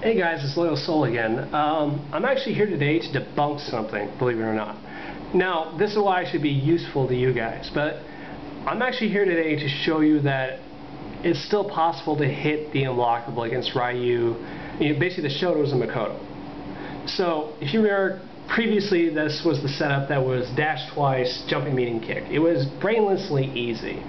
Hey guys, it's Loyal Soul again. I'm actually here today to debunk something, believe it or not. Now, this will actually be useful to you guys, but I'm actually here today to show you that it's still possible to hit the Unblockable against Ryu, basically the Shotos and Makoto. So, if you remember, previously this was the setup that was dash twice, jumping medium kick. It was brainlessly easy.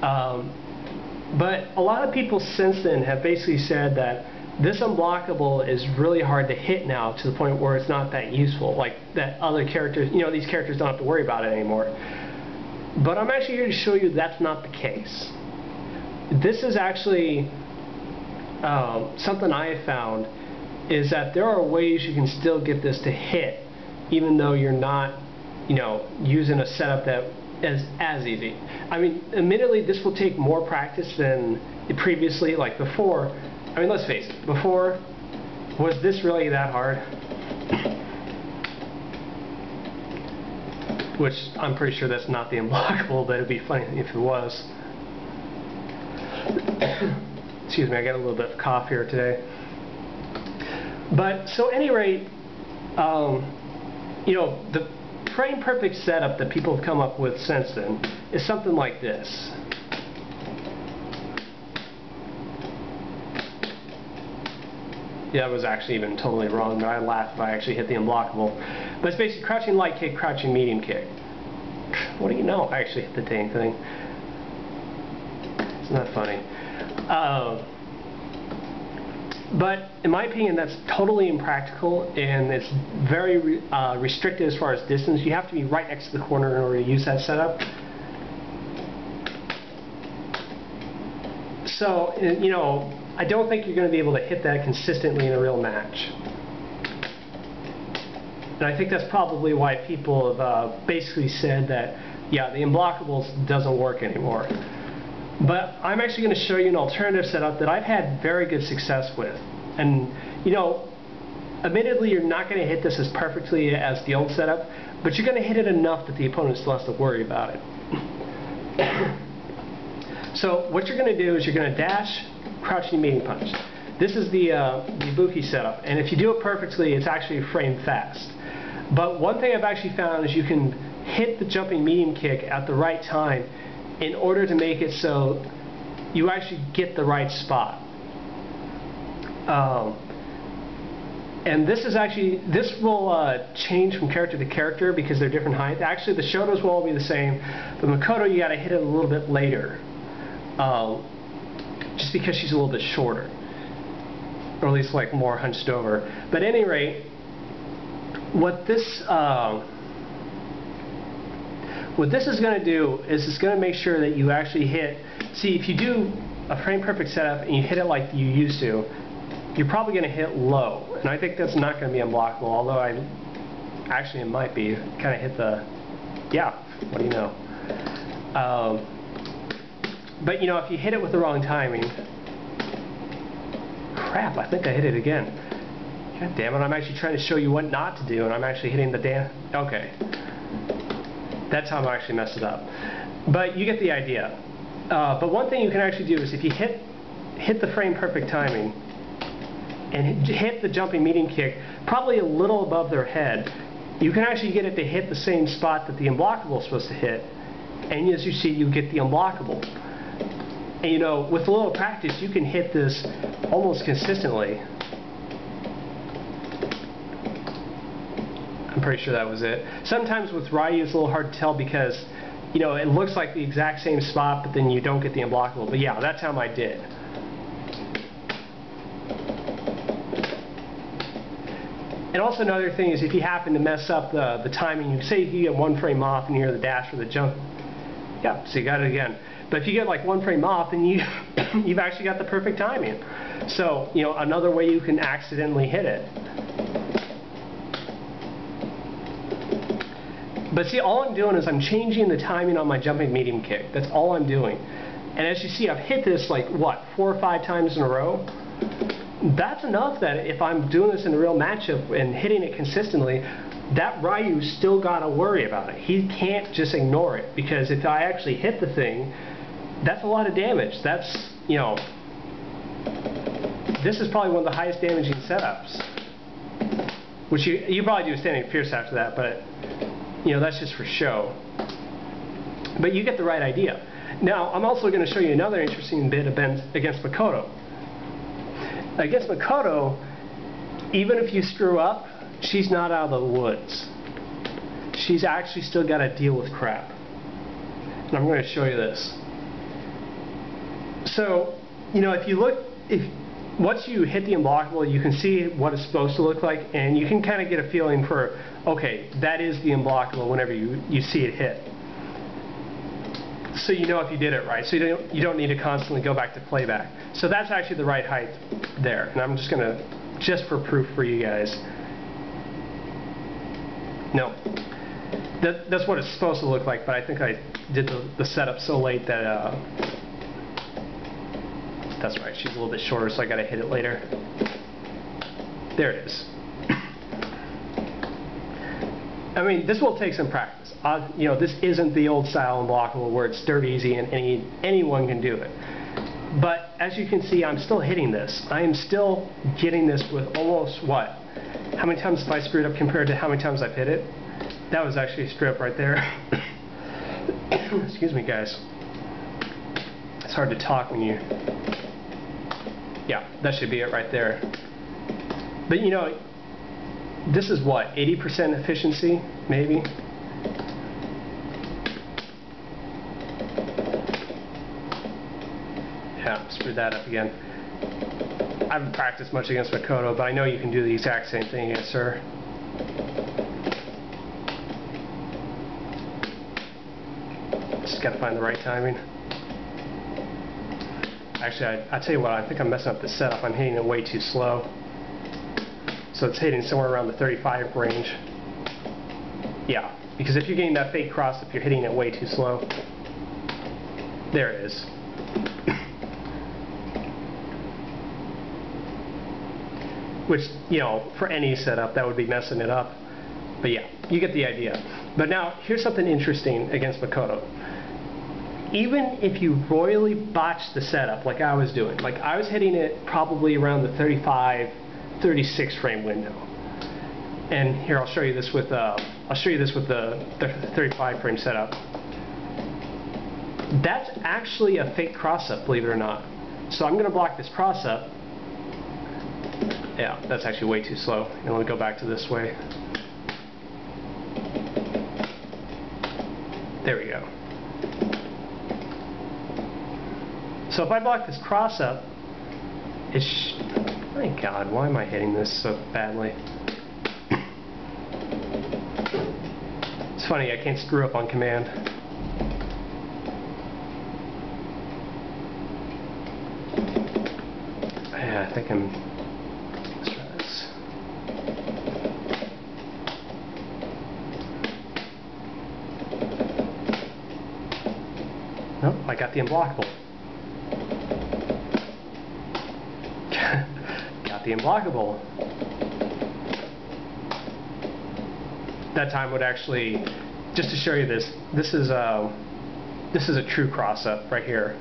But a lot of people since then have basically said that this Unblockable is really hard to hit now, to the point where it's not that useful. Like that other characters, these characters don't have to worry about it anymore. But I'm actually here to show you that's not the case. This is actually something I have found, is that there are ways you can still get this to hit, even though you're not, using a setup that is as easy. I mean, admittedly, this will take more practice than previously, like before. I mean, let's face it, before, was this really that hard? Which, I'm pretty sure that's not the Unblockable, but it'd be funny if it was. Excuse me, I got a little bit of cough here today. But, so at any rate, the frame perfect setup that people have come up with since then is something like this. Yeah, that was actually even totally wrong, but I laughed if I actually hit the Unblockable. But it's basically crouching light kick, crouching medium kick. What do you know? I actually hit the dang thing. It's not funny. But in my opinion, that's totally impractical, and it's very restricted as far as distance. You have to be right next to the corner in order to use that setup. So, I don't think you're going to be able to hit that consistently in a real match. And I think that's probably why people have basically said that, yeah, the Unblockables doesn't work anymore. But I'm actually going to show you an alternative setup that I've had very good success with. And, admittedly, you're not going to hit this as perfectly as the old setup, but you're going to hit it enough that the opponent still has to worry about it. So what you're going to do is you're going to dash, crouching medium punch. This is the Ibuki setup, and if you do it perfectly, it's actually frame fast. But one thing I've actually found is you can hit the jumping medium kick at the right time in order to make it so you actually get the right spot. And this will change from character to character because they're different heights. Actually, the Shotos will all be the same, but Makoto, you got to hit it a little bit later. Just because she's a little bit shorter, or at least like more hunched over. But at any rate, what this is going to do is it's going to make sure that you actually hit. See, if you do a frame perfect setup and you hit it like you used to, you're probably going to hit low, and I think that's not going to be unblockable. Although it might be. Kind of hit the, yeah. What do you know? But if you hit it with the wrong timing, crap, I think I hit it again. God damn it, I'm actually trying to show you what not to do, and I'm actually hitting the damn, okay. That's how I actually messed it up. But you get the idea. But one thing you can actually do is if you hit the frame perfect timing, and hit the jumping medium kick, probably a little above their head, you can actually get it to hit the same spot that the Unblockable is supposed to hit, and as you see, you get the Unblockable. And with a little practice, you can hit this almost consistently. I'm pretty sure that was it. Sometimes with Ryu, it's a little hard to tell because, it looks like the exact same spot, but then you don't get the Unblockable. But yeah, that's how I did. And also another thing is if you happen to mess up the timing, you say you get one frame off and you hear the dash or the jump. Yeah, so you got it again. But if you get like one frame off, then you've actually got the perfect timing. So, another way you can accidentally hit it. But see, all I'm doing is I'm changing the timing on my jumping medium kick. That's all I'm doing. And as you see, I've hit this like, what, 4 or 5 times in a row? That's enough that if I'm doing this in a real matchup and hitting it consistently, that Ryu's still got to worry about it. He can't just ignore it, because if I actually hit the thing, that's a lot of damage. That's, this is probably one of the highest damaging setups. Which you probably do standing fierce after that, but you know, that's just for show. But you get the right idea. Now, I'm also going to show you another interesting bit against Makoto. Against Makoto, even if you screw up, she's not out of the woods. She's actually still got to deal with crap. And I'm going to show you this. So, you know, once you hit the unblockable, you can see what it's supposed to look like, and you can kind of get a feeling for, okay, that is the unblockable whenever you see it hit. So you know if you did it right. So you don't need to constantly go back to playback. So that's actually the right height there. And I'm just going to, just for proof for you guys. No. That's what it's supposed to look like, but I think I did the setup so late that, that's right, she's a little bit shorter, so I got to hit it later. There it is. I mean, this will take some practice. You know, this isn't the old style unblockable where it's dirt easy and anyone can do it. But as you can see, I'm still hitting this. I am still getting this with almost what? How many times have I screwed up compared to how many times I've hit it? That was actually a screw up right there. Excuse me, guys. It's hard to talk when you... Yeah, that should be it right there. But you know, this is what, 80% efficiency, maybe? Yeah, screwed that up again. I haven't practiced much against Makoto, but I know you can do the exact same thing against her. Just gotta find the right timing. Actually, I tell you what, I think I'm messing up the setup. I'm hitting it way too slow. So it's hitting somewhere around the 35 range. Yeah, because if you're getting that fake cross up, you're hitting it way too slow. There it is. Which, you know, for any setup, that would be messing it up. But yeah, you get the idea. But now, here's something interesting against Makoto. Even if you royally botch the setup like I was doing, like I was hitting it probably around the 35, 36 frame window. And here I'll show you this with the 35 frame setup. That's actually a fake cross up, believe it or not. So I'm going to block this cross up. Yeah, that's actually way too slow. And let me go back to this way. There we go. So if I block this cross up, my God, why am I hitting this so badly? It's funny, I can't screw up on command. Yeah, I think let's try this. Nope, I got the unblockable. Got the unblockable. That time would actually, just to show you this, this is a true cross-up right here.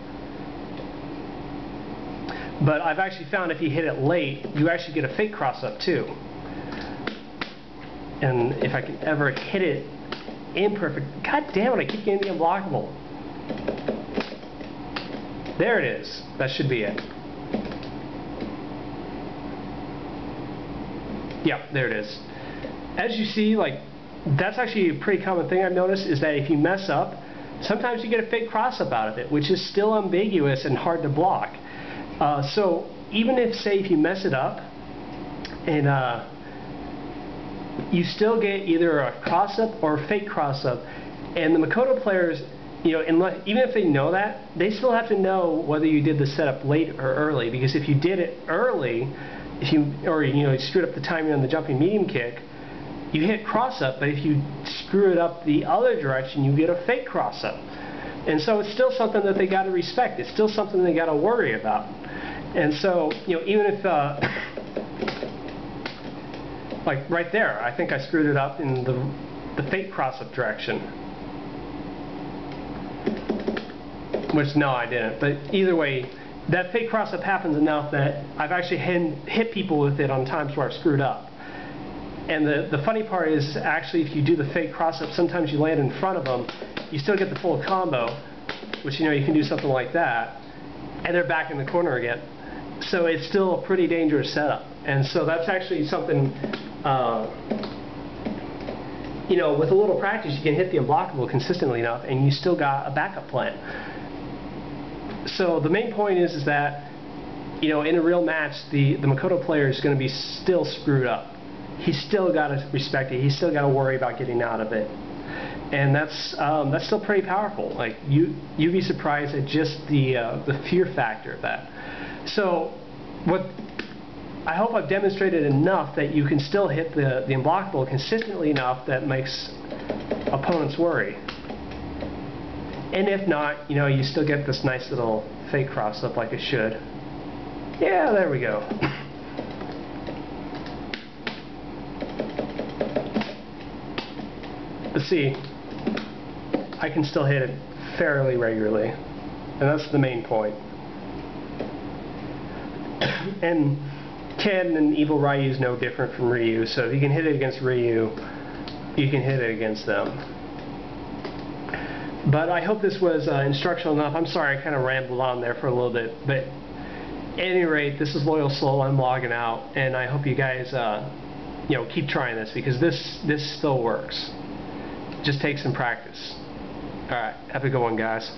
But I've actually found if you hit it late, you actually get a fake cross-up too. And if I can ever hit it imperfect, God damn it, I keep getting the unblockable. There it is. That should be it. Yeah, there it is. As you see, like, that's actually a pretty common thing I've noticed, is that if you mess up, sometimes you get a fake cross-up out of it, which is still ambiguous and hard to block. So even if, say, if you mess it up, and you still get either a cross-up or a fake cross-up, and the Makoto players, you know, even if they know that, they still have to know whether you did the setup late or early, because if you did it early, you screwed up the timing on the jumping medium kick, you hit cross-up, but if you screw it up the other direction, you get a fake cross-up. And so it's still something that they got to respect. It's still something they got to worry about. And so, you know, even if, like right there, I think I screwed it up in the fake cross-up direction. Which, no, I didn't. But either way, that fake cross-up happens enough that I've actually hit people with it on times where I've screwed up. And the funny part is, actually, if you do the fake cross-up, sometimes you land in front of them, you still get the full combo, which, you know, you can do something like that, and they're back in the corner again. So it's still a pretty dangerous setup. And so that's actually something, you know, with a little practice, you can hit the unblockable consistently enough, and you still got a backup plan. So the main point is that, you know, in a real match, the Makoto player is going to be still screwed up. He's still got to respect it. He's still got to worry about getting out of it, and that's still pretty powerful. Like you'd be surprised at just the fear factor of that. So what I hope I've demonstrated enough that you can still hit the unblockable consistently enough that makes opponents worry. And if not, you know, you still get this nice little fake cross up like it should. Yeah, there we go. Let's see, I can still hit it fairly regularly, and that's the main point. And Ken and Evil Ryu is no different from Ryu, so if you can hit it against Ryu, you can hit it against them. But I hope this was instructional enough. I'm sorry I kind of rambled on there for a little bit, but at any rate, this is Loyal Soul. I'm logging out, and I hope you guys you know, keep trying this, because this still works. Just take some practice. Alright, have a good one, guys.